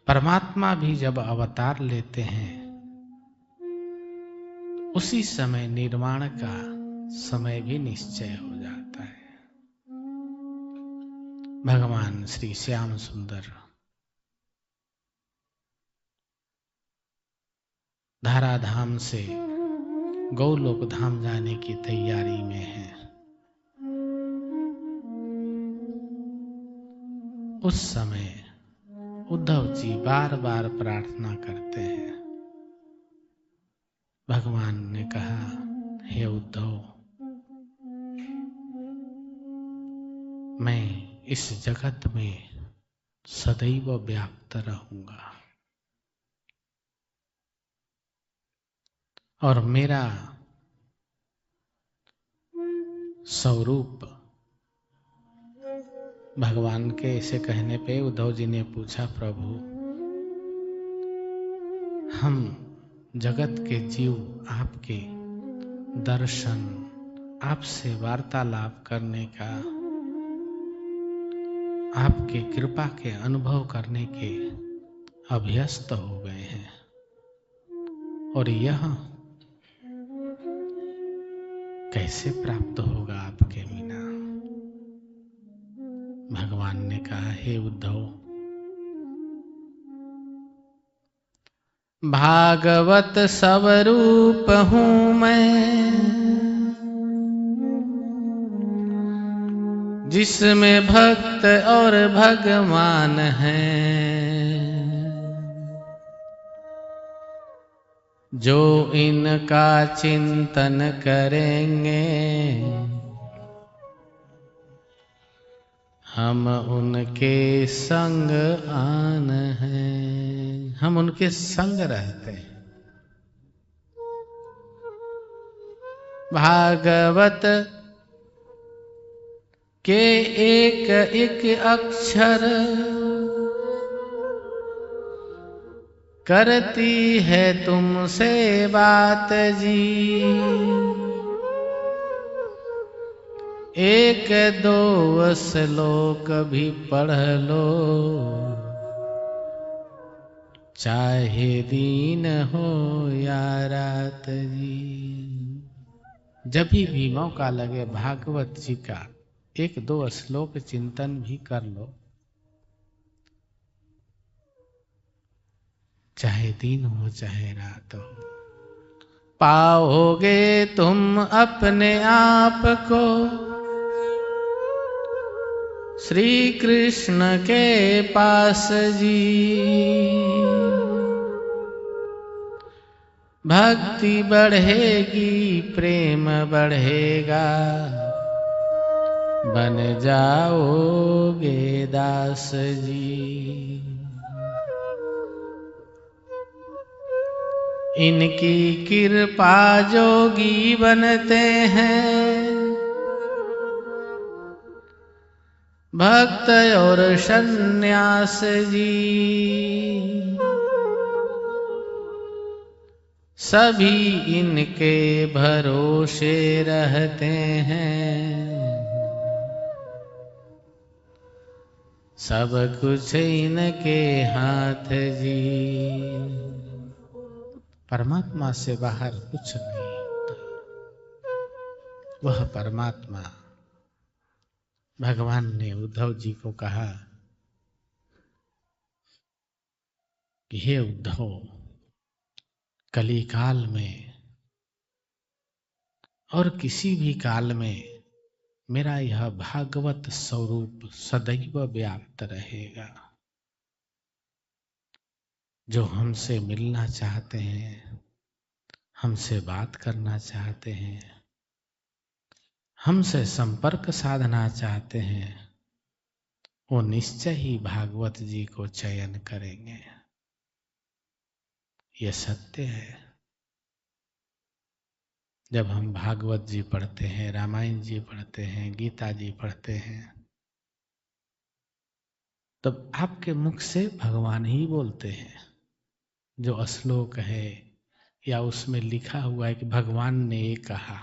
परमात्मा भी जब अवतार लेते हैं उसी समय निर्वाण का समय भी निश्चय हो जाता है। भगवान श्री श्याम सुंदर धाराधाम से गौलोक धाम जाने की तैयारी में है। उस समय उद्धव जी बार बार प्रार्थना करते हैं। भगवान ने कहा, हे उद्धव, मैं इस जगत में सदैव व्याप्त रहूंगा और मेरा स्वरूप। भगवान के ऐसे कहने पे उद्धव जी ने पूछा, प्रभु, हम जगत के जीव आपके दर्शन, आपसे वार्तालाप करने का, आपके कृपा के अनुभव करने के अभ्यस्त हो गए हैं और यह कैसे प्राप्त होगा आपके बिना। भगवान ने कहा, हे उद्धव, भागवत स्वरूप हूं मैं, जिसमें भक्त और भगवान हैं। जो इनका चिंतन करेंगे हम उनके संग आन हैं। हम उनके संग रहते हैं। भागवत के एक एक अक्षर करती है तुमसे बात जी। एक दो श्लोक भी पढ़ लो, चाहे दिन हो या रात जी। जब भी मौका लगे भागवत जी का एक दो श्लोक चिंतन भी कर लो, चाहे दिन हो चाहे रात हो। पाओगे तुम अपने आप को श्री कृष्ण के पास जी। भक्ति बढ़ेगी, प्रेम बढ़ेगा, बन जाओगे दास जी। इनकी कृपा जोगी बनते हैं, भक्त और सन्यास जी। सभी इनके भरोसे रहते हैं, सब कुछ इनके हाथ जी। परमात्मा से बाहर कुछ नहीं होता। वह परमात्मा। भगवान ने उद्धव जी को कहा कि हे उद्धव, कली काल में और किसी भी काल में मेरा यह भागवत स्वरूप सदैव व्याप्त रहेगा। जो हमसे मिलना चाहते हैं, हमसे बात करना चाहते हैं, हमसे संपर्क साधना चाहते हैं, वो निश्चय ही भागवत जी को चयन करेंगे। ये सत्य है। जब हम भागवत जी पढ़ते हैं, रामायण जी पढ़ते हैं, गीता जी पढ़ते हैं, तब आपके मुख से भगवान ही बोलते हैं। जो श्लोक है या उसमें लिखा हुआ है कि भगवान ने ये कहा,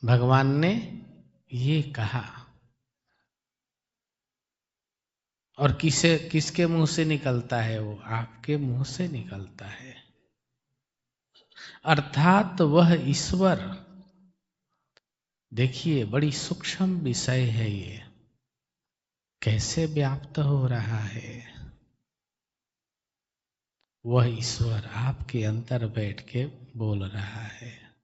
भगवान ने ये कहा, और किसके मुंह से निकलता है? वो आपके मुंह से निकलता है। अर्थात वह ईश्वर, देखिए बड़ी सूक्ष्म विषय है ये, कैसे व्याप्त हो रहा है। वह ईश्वर आपके अंदर बैठ के बोल रहा है।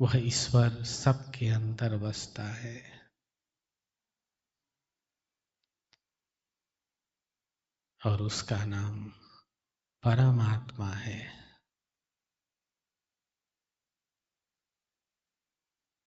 वह ईश्वर सबके अंदर बसता है। और उसका नाम परमात्मा है।